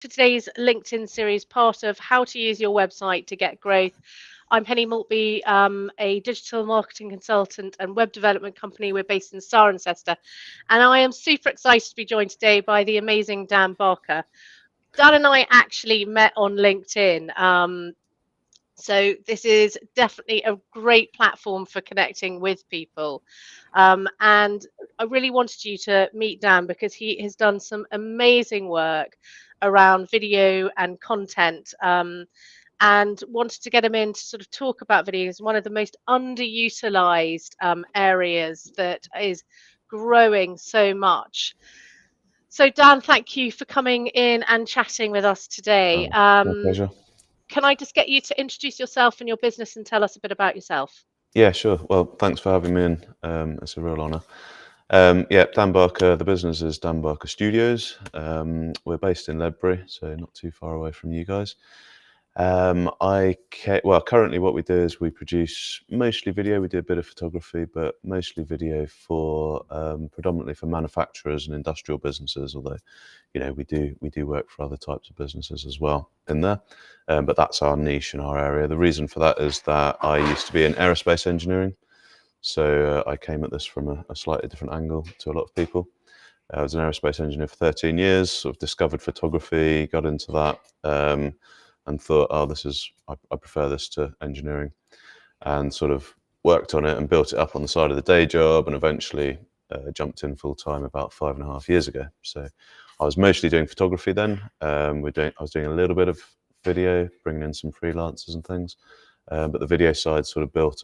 Today's LinkedIn series, part of how to use your website to get growth. I'm Penny Maltby, a digital marketing consultant and web development company. We're based in Cirencester, and I am super excited to be joined today by the amazing Dan Barker. Dan and I actually met on LinkedIn. So this is definitely a great platform for connecting with people. And I really wanted you to meet Dan because he has done some amazing work around video and content. And wanted to get him in to sort of talk about video as one of the most underutilized areas that is growing so much. So Dan, thank you for coming in and chatting with us today. My pleasure. Can I just get you to introduce yourself and your business and tell us a bit about yourself? Yeah, sure. Well, thanks for having me in. It's a real honour. Yeah, Dan Barker. The business is Dan Barker Studios. We're based in Ledbury, so not too far away from you guys. Well, currently what we do is we produce mostly video. We do a bit of photography, but mostly video for predominantly for manufacturers and industrial businesses. Although, we do work for other types of businesses as well in there. But that's our niche in our area. The reason for that is that I used to be in aerospace engineering, so I came at this from a slightly different angle to a lot of people. I was an aerospace engineer for 13 years. Sort of discovered photography, got into that. And thought, I prefer this to engineering, and sort of worked on it and built it up on the side of the day job, and eventually jumped in full time about 5.5 years ago. So I was mostly doing photography then. I was doing a little bit of video, bringing in some freelancers and things, but the video side sort of built,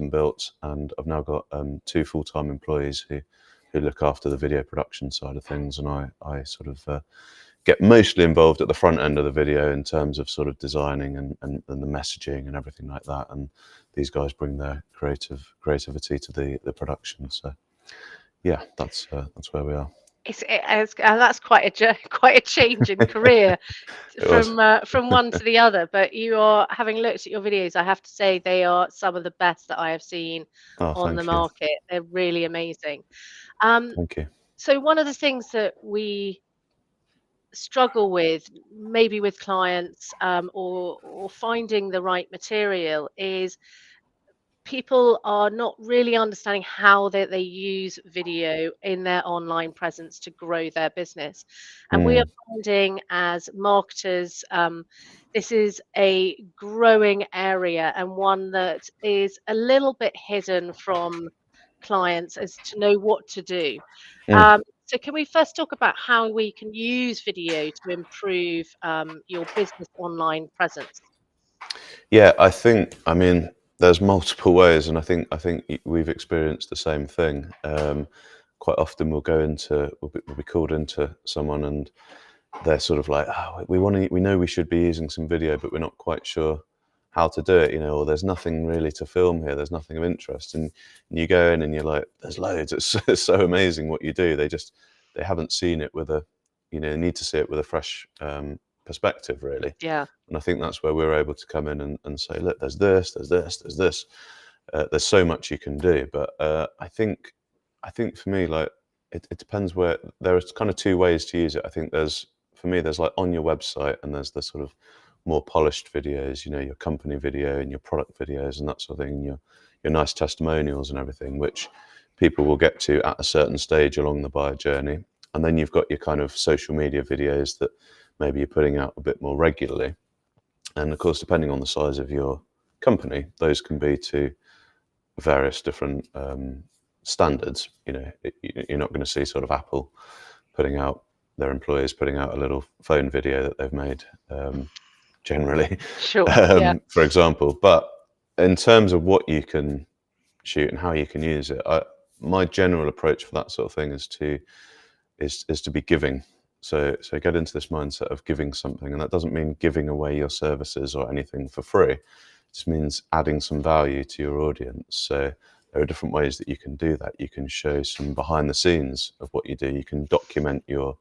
and I've now got 2 full-time employees who look after the video production side of things, and I sort of get mostly involved at the front end of the video in terms of sort of designing and the messaging and everything like that. And these guys bring their creativity to the production. So yeah, that's where we are. That's quite a change in career from one to the other. But you are, having looked at your videos, I have to say they are some of the best that I have seen on the Thank you. market. They're really amazing. Thank you. So one of the things that we struggle with, maybe with clients, or finding the right material, is people are not really understanding how they use video in their online presence to grow their business. And we are finding, as marketers, this is a growing area and one that is a little bit hidden from clients as to know what to do. So can we first talk about how we can use video to improve your business online presence? Yeah, I mean, there's multiple ways, and I think we've experienced the same thing. Quite often we'll be called into someone, and they're sort of like, oh, we know we should be using some video, but we're not quite sure how to do it, or there's nothing really to film here, there's nothing of interest, and you go in and you're like, there's loads. It's so amazing what you do. They haven't seen it with need to see it with a fresh perspective, really. Yeah. And I think that's where we're able to come in and say, look, there's this, there's this, there's this. There's so much you can do. But I think for me, like, it depends where. There are kind of 2 ways to use it. I think there's like on your website, and there's the sort of more polished videos, your company video and your product videos and that sort of thing, your nice testimonials and everything, which people will get to at a certain stage along the buyer journey. And then you've got your kind of social media videos that maybe you're putting out a bit more regularly. And of course, depending on the size of your company, those can be to various different standards. You're not going to see sort of Apple putting out their employees putting out a little phone video that they've made, generally, Sure. Yeah. for example. But in terms of what you can shoot and how you can use it, my general approach for that sort of thing is to be giving. So get into this mindset of giving something, and that doesn't mean giving away your services or anything for free. It just means adding some value to your audience. So there are different ways that you can do that. You can show some behind the scenes of what you do. You can document your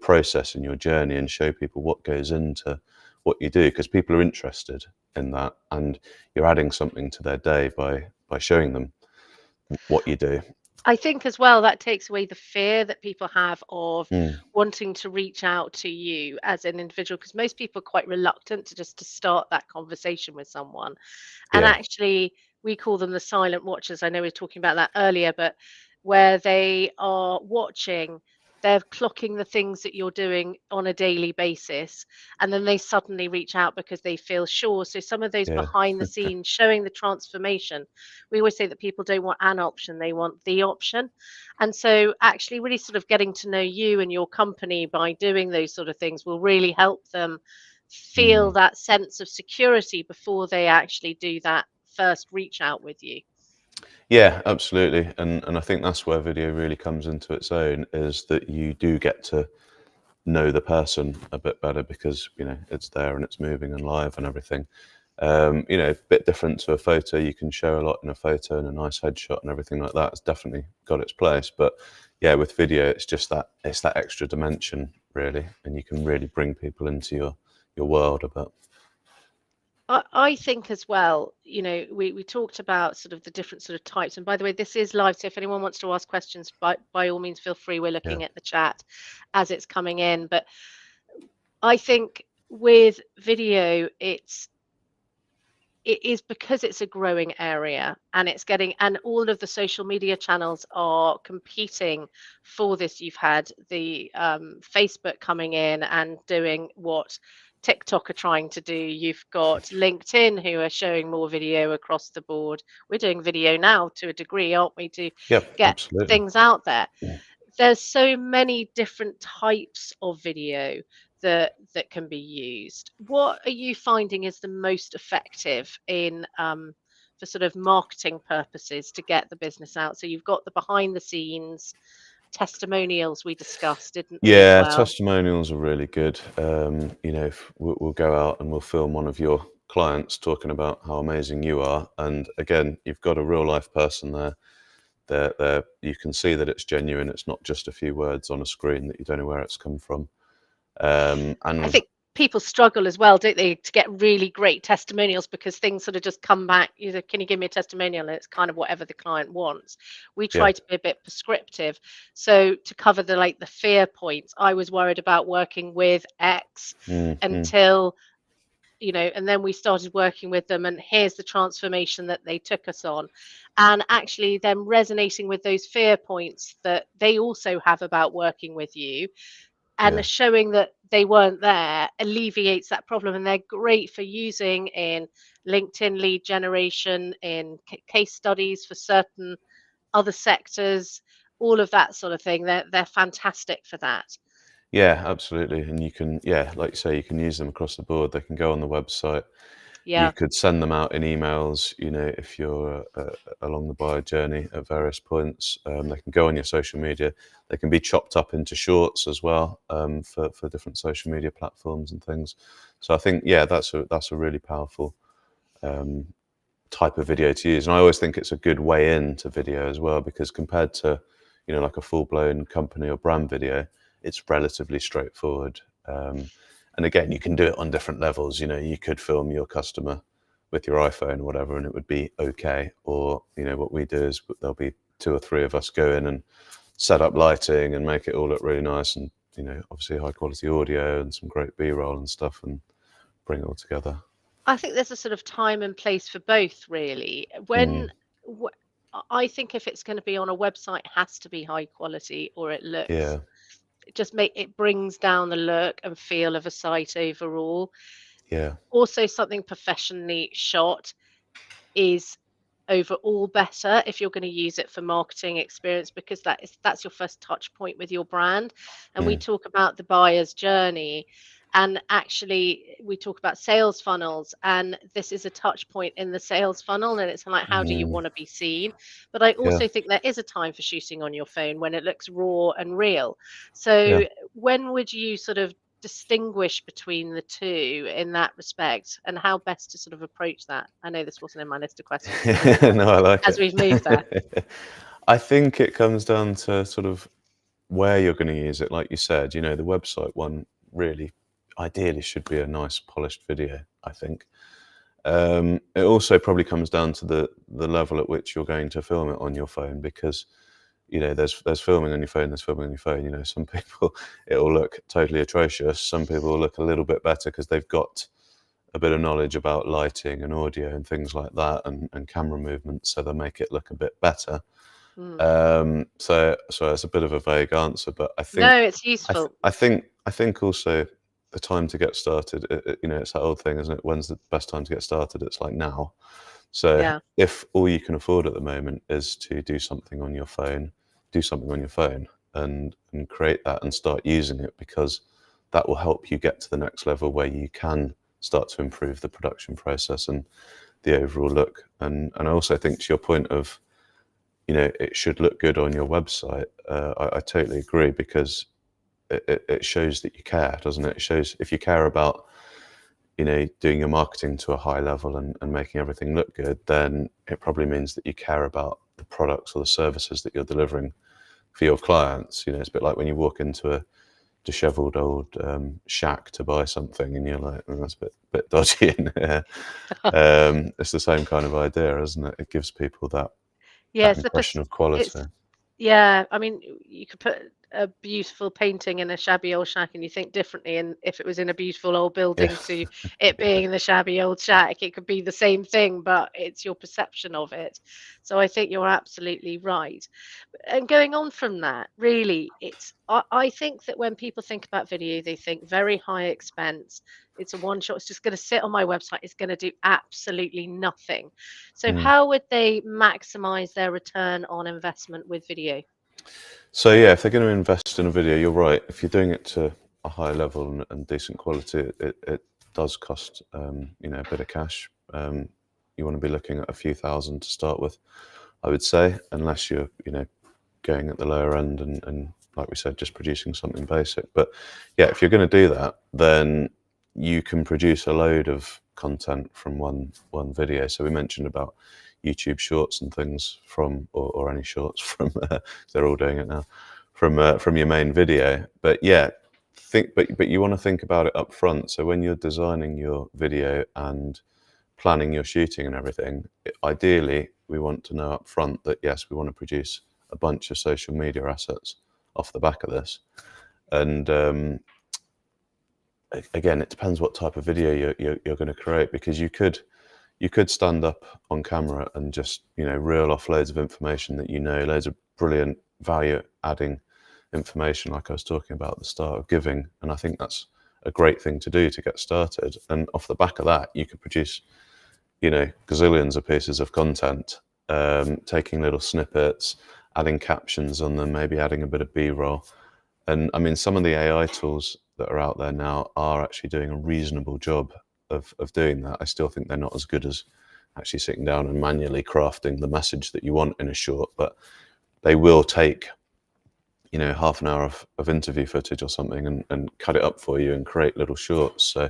process and your journey and show people what goes into what you do, because people are interested in that, and you're adding something to their day by showing them what you do. I think as well that takes away the fear that people have of Mm, wanting to reach out to you as an individual, because most people are quite reluctant to just to start that conversation with someone. And yeah, actually, we call them the silent watchers. I know we were talking about that earlier, but where they are watching, they're clocking the things that you're doing on a daily basis, and then they suddenly reach out because they feel sure. So some of those yeah, behind the scenes showing the transformation, we always say that people don't want an option, they want the option. And so actually really sort of getting to know you and your company by doing those sort of things will really help them feel mm. that sense of security before they actually do that first reach out with you. Yeah, absolutely. And I think that's where video really comes into its own, is that you do get to know the person a bit better because, you know, it's there and it's moving and live and everything. You know, a bit different to a photo. You can show a lot in a photo and a nice headshot and everything like that. It's definitely got its place. But yeah, with video, it's just that it's that extra dimension really, and you can really bring people into your world a bit. I think as well, you know, we talked about sort of the different sort of types. And by the way, this is live, so if anyone wants to ask questions, by all means, feel free. We're Yeah. looking at the chat as it's coming in. But I think with video, it is because it's a growing area and it's getting, and all of the social media channels are competing for this. You've had the Facebook coming in and doing what TikTok are trying to do. You've got LinkedIn who are showing more video across the board. We're doing video now to a degree, aren't we, to Yeah, get absolutely. things out there. There's so many different types of video that can be used. What are you finding is the most effective in for sort of marketing purposes to get the business out? So you've got the behind the scenes testimonials we discussed, didn't we, as Yeah, well? testimonials are really good. You know, if we'll go out and we'll film one of your clients talking about how amazing you are, and again, you've got a real life person there. There, you can see that it's genuine. It's not just a few words on a screen that you don't know where it's come from. I And think people struggle as well, don't they, to get really great testimonials because things sort of just come back. You know, can you give me a testimonial? And it's kind of whatever the client wants. We yeah, try to be a bit prescriptive. So to cover the like the fear points, I was worried about working with X mm, until, you know, and then we started working with them, and here's the transformation that they took us on. And actually them resonating with those fear points that they also have about working with you, yeah, and showing that they weren't there alleviates that problem. And they're great for using in LinkedIn lead generation, in case studies for certain other sectors, all of that sort of thing. They're fantastic for that. yeah, absolutely. And you can, yeah, like you say, you can use them across the board. They can go on the website. You Yeah. could send them out in emails, you know, if you're along the buyer journey at various points. They can go on your social media. They can be chopped up into shorts as well, for different social media platforms and things. So I think, yeah, that's a really powerful um, type of video to use. And I always think it's a good way into video as well, because compared to, you know, like a full blown company or brand video, it's relatively straightforward. And again, you can do it on different levels. You know, you could film your customer with your iPhone or whatever, and it would be okay. Or, you know, what we do is there'll be two or three of us go in and set up lighting and make it all look really nice, and, you know, obviously high quality audio and some great B-roll and stuff, and bring it all together. I think there's a sort of time and place for both, really. Mm, I think if it's going to be on a website, it has to be high quality, or yeah, it just make it brings down the look and feel of a site overall. yeah, Also, something professionally shot is overall better if you're going to use it for marketing experience, because that's your first touch point with your brand. And we mm, talk about the buyer's journey, and actually we talk about sales funnels, and this is a touch point in the sales funnel, and it's like, how do you mm, want to be seen? But I yeah, also think there is a time for shooting on your phone when it looks raw and real. yeah. So when would you sort of distinguish between the two in that respect, and how best to sort of approach that? I know this wasn't in my list of questions, so No, I like as we've moved there. it. I think it comes down to sort of where you're going to use it. Like you said, you know, the website one really ideally should be a nice polished video, I think. It also probably comes down to the level at which you're going to film it on your phone, because you know, there's filming on your phone, there's filming on your phone. You know, some people it'll look totally atrocious. Some people will look a little bit better because they've got a bit of knowledge about lighting and audio and things like that, and camera movement, so they make it look a bit better. Mm. So it's a bit of a vague answer, but I think No, it's useful. I think also the time to get started. You know, it's that old thing, isn't it? When's the best time to get started? It's like now. So Yeah. if all you can afford at the moment is to do something on your phone, do something on your phone and create that and start using it, because that will help you get to the next level where you can start to improve the production process and the overall look. And I also think, to your point of, you know, it should look good on your website. I totally agree, because it shows that you care, doesn't it? It shows if you care about, you know, doing your marketing to a high level and making everything look good, then it probably means that you care about the products or the services that you're delivering for your clients. You know, it's a bit like when you walk into a dishevelled old shack to buy something, and you're like, that's a bit dodgy in here. It's the same kind of idea, isn't it? It gives people that Yes, impression of quality. it's yeah. I mean, you could put a beautiful painting in a shabby old shack, and you think differently. And if it was in a beautiful old Yeah, building, to it being in the shabby old shack, it could be the same thing, but it's your perception of it. So I think you're absolutely right. And going on from that, really, I think that when people think about video, they think very high expense. It's a one shot. It's just going to sit on my website. It's going to do absolutely nothing. So mm. how would they maximize their return on investment with video? So yeah, if they're going to invest in a video, you're right. If you're doing it to a high level and decent quality, it does cost you know, a bit of cash. You want to be looking at a few thousand to start with, I would say, unless you're, you know, going at the lower end and like we said, just producing something basic. But yeah, if you're going to do that, then you can produce a load of content from one video. So we mentioned about YouTube Shorts and things from, or any shorts from, they're all doing it now, from your main video. But yeah, but you want to think about it up front. So when you're designing your video and planning your shooting and everything, ideally we want to know up front that yes, we want to produce a bunch of social media assets off the back of this. And again, it depends what type of video you're going to create, because you could stand up on camera and just, you know, reel off loads of information that, you know, loads of brilliant value adding information, like I was talking about at the start of giving. And I think that's a great thing to do to get started. And off the back of that, you could produce, you know, gazillions of pieces of content, taking little snippets, adding captions on them, maybe adding a bit of B-roll. And I mean, some of the AI tools that are out there now are actually doing a reasonable job of doing that. I still think they're not as good as actually sitting down and manually crafting the message that you want in a short, but they will take, you know, half an hour of interview footage or something and cut it up for you and create little shorts. So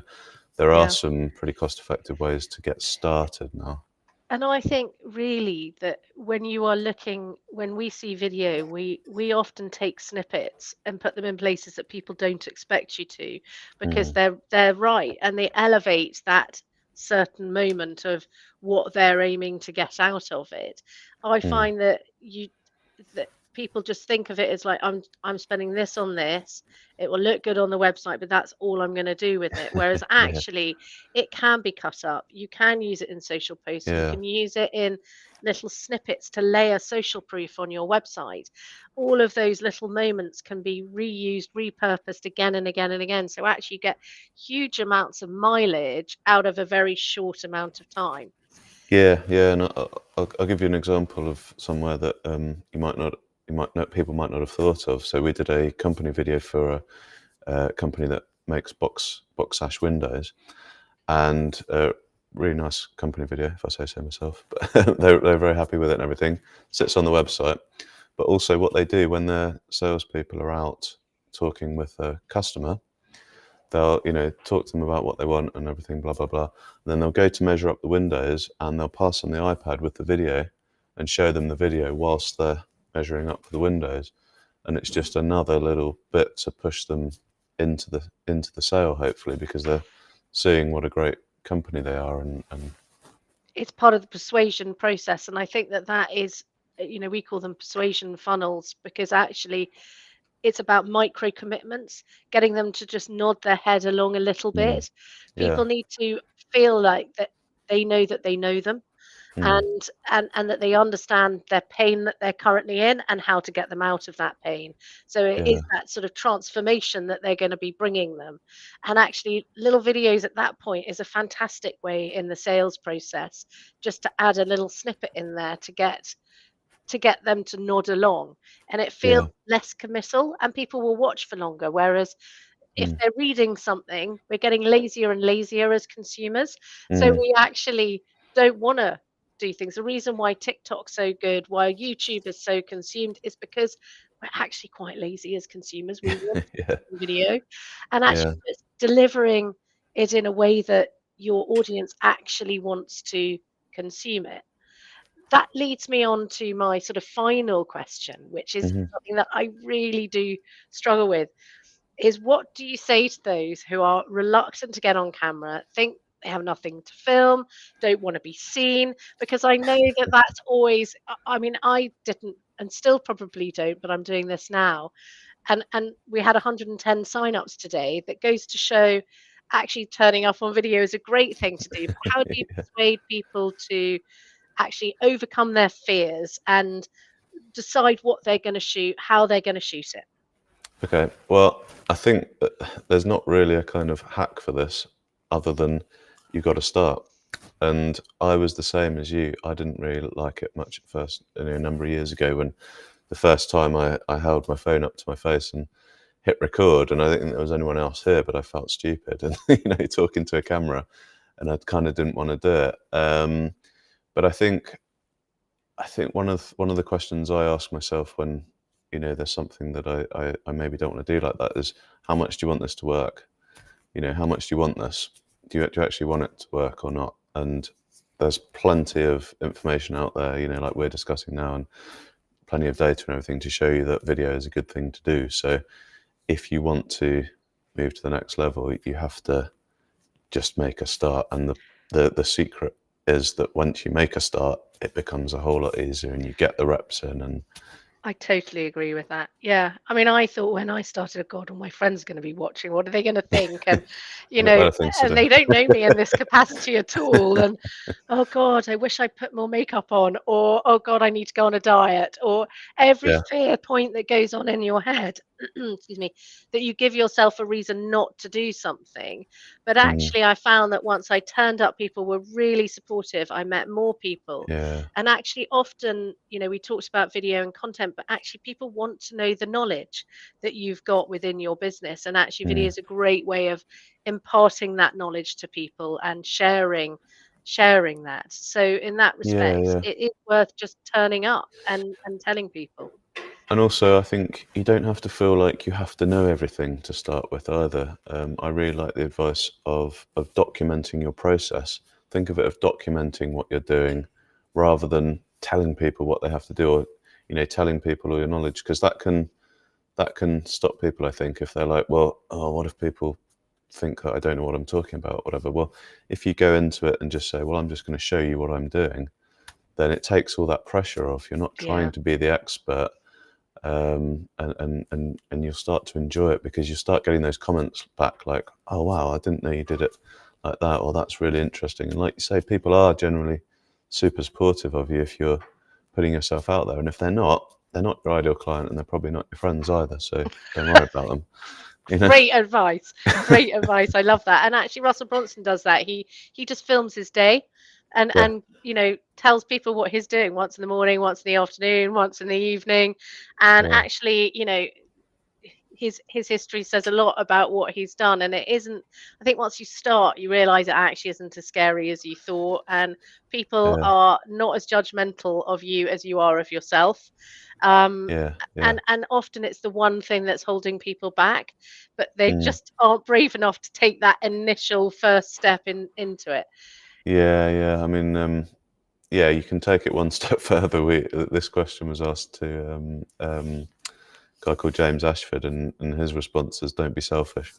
there are Yeah. some pretty cost-effective ways to get started now. And I think really that when you are looking, when we see video, we often take snippets and put them in places that people don't expect you to, because Mm, they're right and they elevate that certain moment of what they're aiming to get out of it. I mm, find that people just think of it as like I'm spending this on this. It will look good on the website, but that's all I'm going to do with it. Whereas yeah, actually, it can be cut up. You can use it in social posts. You yeah, can use it in little snippets to layer social proof on your website. All of those little moments can be reused, repurposed again and again and again. So actually, you get huge amounts of mileage out of a very short amount of time. yeah, yeah. And I'll give you an example of somewhere that people might not have thought of. So we did a company video for a company that makes box sash windows, and a really nice company video, if I say so myself. But they're very happy with it and everything. Sits on the website. But also, what they do when their salespeople are out talking with a customer, they'll, you know, talk to them about what they want and everything, blah blah blah. And then they'll go to measure up the windows, and they'll pass on the iPad with the video and show them the video whilst they're measuring up for the windows. And it's just another little bit to push them into the sale, hopefully, because they're seeing what a great company they are. And It's part of the persuasion process, and I think that that is we call them persuasion funnels, because actually it's about micro commitments, getting them to just nod their head along a little Mm. bit. Yeah. People need to feel like that they know them, Mm. and that they understand their pain that they're currently in and how to get them out of that pain. So it Yeah. is that sort of transformation that they're going to be bringing them. And actually, little videos at that point is a fantastic way in the sales process, just to add a little snippet in there to get them to nod along, and it feels Yeah. less committal, and people will watch for longer. Whereas if Mm. they're reading something, we're getting lazier and lazier as consumers. So Mm. we actually don't want to do things. The reason why TikTok's so good, why YouTube is so consumed, is because we're actually quite lazy as consumers. We want Yeah. video, and Yeah. actually it's delivering it in a way that your audience actually wants to consume it. That leads me on to my sort of final question, which is Mhm. something that I really do struggle with, is what do you say to those who are reluctant to get on camera, think they have nothing to film, don't want to be seen? Because I know that that's always, I mean, I didn't and still probably don't, but I'm doing this now. And we had 110 sign-ups today. That goes to show actually turning up on video is a great thing to do. But how do you Yeah. persuade people to actually overcome their fears and decide what they're going to shoot, how they're going to shoot it? Okay. Well, I think that there's not really a kind of hack for this other than you've got to start. And I was the same as you. I didn't really like it much at first, a number of years ago when the first time I held my phone up to my face and hit record, and I didn't think there was anyone else here, but I felt stupid and, talking to a camera, and I kind of didn't want to do it. But I think one of the questions I ask myself when there's something that I maybe don't want to do like that is, how much do you want this to work? How much do you want this? Do you actually want it to work or not? And there's plenty of information out there, like we're discussing now, and plenty of data and everything to show you that video is a good thing to do. So if you want to move to the next level, you have to just make a start. And the secret is that once you make a start, it becomes a whole lot easier and you get the reps in. And I totally agree with that. Yeah. I mean, I thought when I started, God, all my friends are going to be watching. What are they going to think? And, you I've got know, better things to and do. they don't know me in this capacity at all. And, oh God, I wish I put more makeup on. Or, oh God, I need to go on a diet. Or every Yeah. fear point that goes on in your head, excuse me, that you give yourself a reason not to do something. But Mm, actually, I found that once I turned up, people were really supportive. I met more people. yeah. And actually, often, we talked about video and content, but actually, people want to know the knowledge that you've got within your business. And actually, video Mm, is a great way of imparting that knowledge to people and sharing that. So, in that yeah. respect, Yeah. it is worth just turning up and telling people. And also, I think you don't have to feel like you have to know everything to start with either. I really like the advice of documenting your process. Think of it of documenting what you're doing rather than telling people what they have to do, or telling people all your knowledge, because that can stop people. I think if they're like, well, oh, what if people think that I don't know what I'm talking about, or whatever. Well, if you go into it and just say, well, I'm just going to show you what I'm doing, then it takes all that pressure off. You're not Yeah. trying to be the expert, and you'll start to enjoy it because you start getting those comments back like, oh wow, I didn't know you did it like that, or that's really interesting. And like you say, people are generally super supportive of you if you're putting yourself out there. And if they're not your ideal client, and they're probably not your friends either, so don't worry about them, you know. Great advice. Great advice. I love that. And actually Russell Bronson does that. He just films his day and Yeah. tells people what he's doing once in the morning, once in the afternoon, once in the evening. And Yeah. actually, his history says a lot about what he's done, and it isn't, I think once you start you realize it actually isn't as scary as you thought, and people Yeah. are not as judgmental of you as you are of yourself. um Yeah. Yeah. and often it's the one thing that's holding people back, but they Mm. just aren't brave enough to take that initial first step into it. Yeah. Yeah. I mean, yeah, you can take it one step further. This question was asked to a guy called James Ashford, and his response is, "Don't be selfish."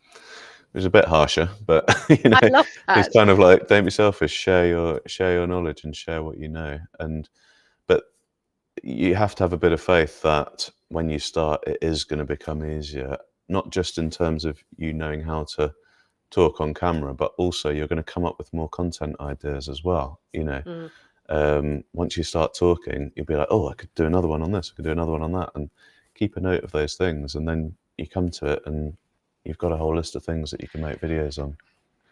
It was a bit harsher, but I love he's that. kind of like, "Don't be selfish. Share your knowledge and share what you know." And but you have to have a bit of faith that when you start, it is going to become easier, not just in terms of you knowing how to talk on camera, but also you're going to come up with more content ideas as well. Mm. Once you start talking, you'll be like, oh, I could do another one on this, I could do another one on that, and keep a note of those things. And then you come to it and you've got a whole list of things that you can make videos on.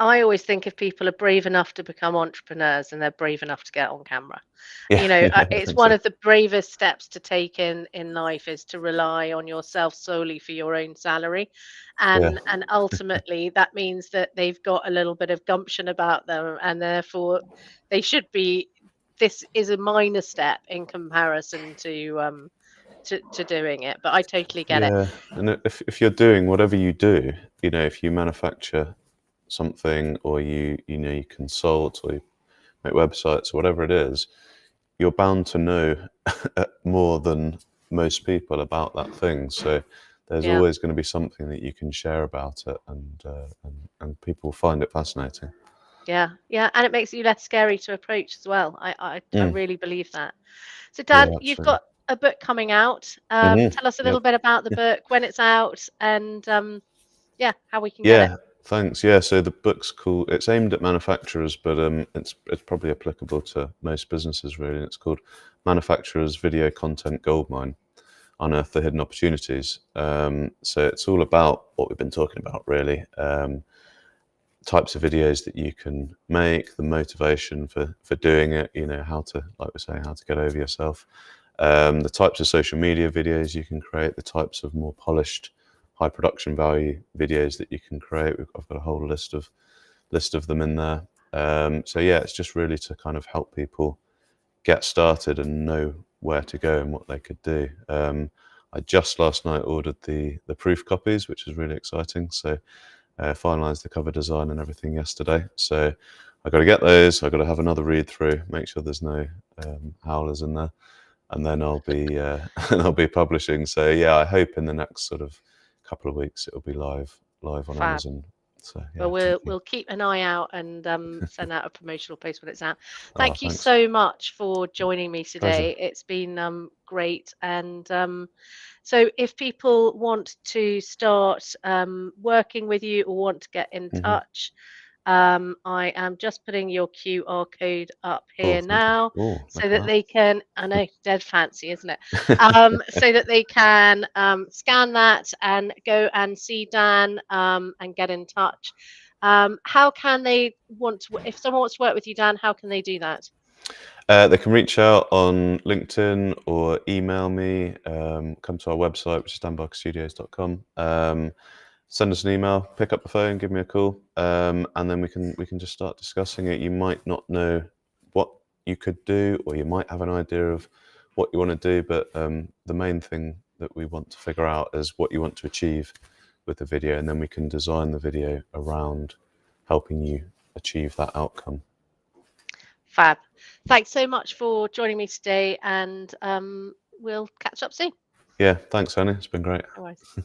I always think if people are brave enough to become entrepreneurs, and they're brave enough to get on camera. Yeah, yeah, I It's think one so. of the bravest steps to take in life is to rely on yourself solely for your own salary, Yeah, and ultimately that means that they've got a little bit of gumption about them, and therefore they should be. This is a minor step in comparison to doing it, but I totally get it. yeah. And if you're doing whatever you do, if you manufacture something, or you consult, or you make websites, or whatever it is, you're bound to know more than most people about that thing. So there's Yeah. always going to be something that you can share about it, and people find it fascinating. Yeah, yeah, and it makes you less scary to approach as well. I Mm, really believe that. So, yeah, Dan, you've absolutely. got a book coming out. Tell us a little Yep. bit about the book, when it's out, and yeah, how we can get it. Yeah, thanks. Yeah, so the book's called. It's aimed at manufacturers, but it's probably applicable to most businesses really. And it's called Manufacturers Video Content Goldmine: Unearth the Hidden Opportunities. So it's all about what we've been talking about, really. Types of videos that you can make, the motivation for doing it. How to, like we're saying, how to get over yourself. The types of social media videos you can create, the types of more polished, high production value videos that you can create. I've got a whole list of them in there. So yeah, it's just really to kind of help people get started and know where to go and what they could do. I just last night ordered the proof copies, which is really exciting. So finalised the cover design and everything yesterday. So I got to get those. I got to have another read through, make sure there's no howlers in there, and then I'll be I'll be publishing. So yeah, I hope in the next sort of couple of weeks it'll be live on Fab. Amazon. So Well, yeah, thank you. we'll keep an eye out and send out a promotional post when it's out. Oh, Thank you thanks. so much for joining me Pleasure. today. It's been great, and so if people want to start working with you or want to get in Hmm. touch, I am just putting your QR code up Oh, here thank you. now Oh, look so that at they can, I know, dead fancy, isn't it? So that they can scan that and go and see Dan and get in touch. How can they want to, if someone wants to work with you, Dan, how can they do that? They can reach out on LinkedIn or email me. Come to our website, which is danbarkerstudios.com. Send us an email, pick up the phone, give me a call, and then we can just start discussing it. You might not know what you could do, or you might have an idea of what you want to do, but the main thing that we want to figure out is what you want to achieve with the video, and then we can design the video around helping you achieve that outcome. Fab. Thanks so much for joining me today, and we'll catch up soon. Yeah, thanks, Annie. It's been great. No worries.